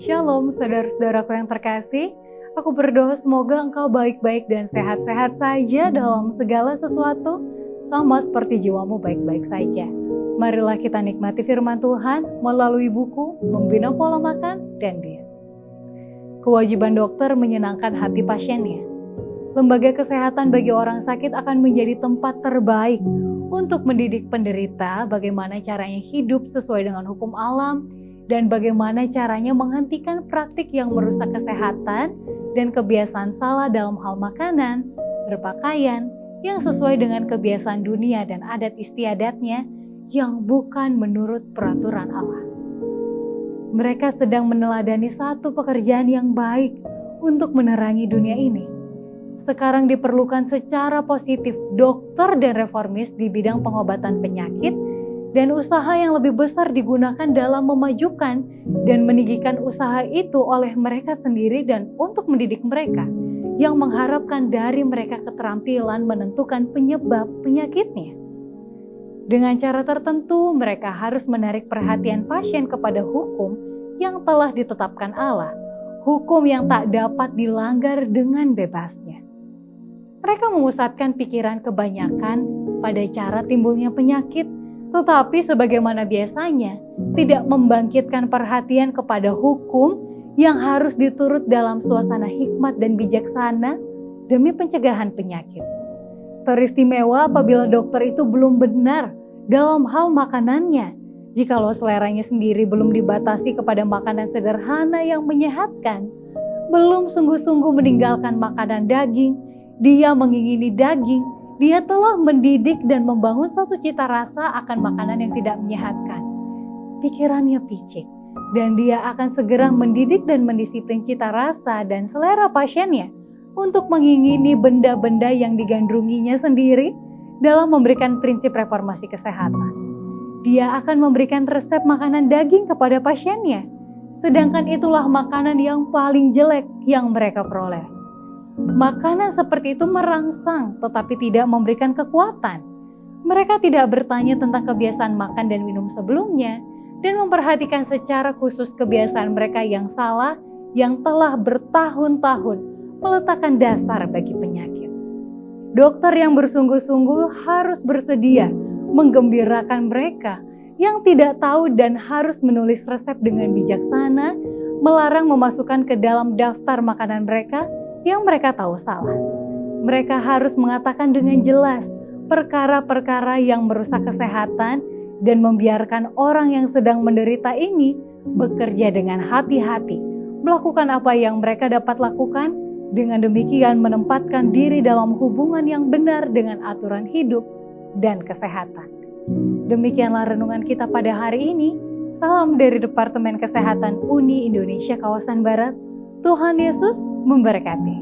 Shalom saudara-saudaraku yang terkasih, aku berdoa semoga engkau baik-baik dan sehat-sehat saja dalam segala sesuatu, sama seperti jiwamu baik-baik saja. Marilah kita nikmati firman Tuhan melalui buku Membina Pola Makan dan Diet. Kewajiban dokter menyenangkan hati pasiennya. Lembaga kesehatan bagi orang sakit akan menjadi tempat terbaik untuk mendidik penderita bagaimana caranya hidup sesuai dengan hukum alam, dan bagaimana caranya menghentikan praktik yang merusak kesehatan dan kebiasaan salah dalam hal makanan, berpakaian, yang sesuai dengan kebiasaan dunia dan adat istiadatnya yang bukan menurut peraturan Allah. Mereka sedang meneladani satu pekerjaan yang baik untuk menerangi dunia ini. Sekarang diperlukan secara positif dokter dan reformis di bidang pengobatan penyakit, dan usaha yang lebih besar digunakan dalam memajukan dan meninggikan usaha itu oleh mereka sendiri dan untuk mendidik mereka yang mengharapkan dari mereka keterampilan menentukan penyebab penyakitnya. Dengan cara tertentu, mereka harus menarik perhatian pasien kepada hukum yang telah ditetapkan Allah, hukum yang tak dapat dilanggar dengan bebasnya. Mereka memusatkan pikiran kebanyakan pada cara timbulnya penyakit, tetapi sebagaimana biasanya, tidak membangkitkan perhatian kepada hukum yang harus diturut dalam suasana hikmat dan bijaksana demi pencegahan penyakit. Teristimewa apabila dokter itu belum benar dalam hal makanannya, jikalau seleranya sendiri belum dibatasi kepada makanan sederhana yang menyehatkan, belum sungguh-sungguh meninggalkan makanan daging, dia mengingini daging, dia telah mendidik dan membangun suatu cita rasa akan makanan yang tidak menyehatkan. Pikirannya picik, dan dia akan segera mendidik dan mendisiplin cita rasa dan selera pasiennya untuk mengingini benda-benda yang digandrunginya sendiri dalam memberikan prinsip reformasi kesehatan. Dia akan memberikan resep makanan daging kepada pasiennya, sedangkan itulah makanan yang paling jelek yang mereka peroleh. Makanan seperti itu merangsang tetapi tidak memberikan kekuatan. Mereka tidak bertanya tentang kebiasaan makan dan minum sebelumnya dan memperhatikan secara khusus kebiasaan mereka yang salah yang telah bertahun-tahun meletakkan dasar bagi penyakit. Dokter yang bersungguh-sungguh harus bersedia menggembirakan mereka yang tidak tahu dan harus menulis resep dengan bijaksana, melarang memasukkan ke dalam daftar makanan mereka yang mereka tahu salah. Mereka harus mengatakan dengan jelas perkara-perkara yang merusak kesehatan dan membiarkan orang yang sedang menderita ini bekerja dengan hati-hati, melakukan apa yang mereka dapat lakukan, dengan demikian menempatkan diri dalam hubungan yang benar dengan aturan hidup dan kesehatan. Demikianlah renungan kita pada hari ini. Salam dari Departemen Kesehatan Uni Indonesia Kawasan Barat. Tuhan Yesus memberkati.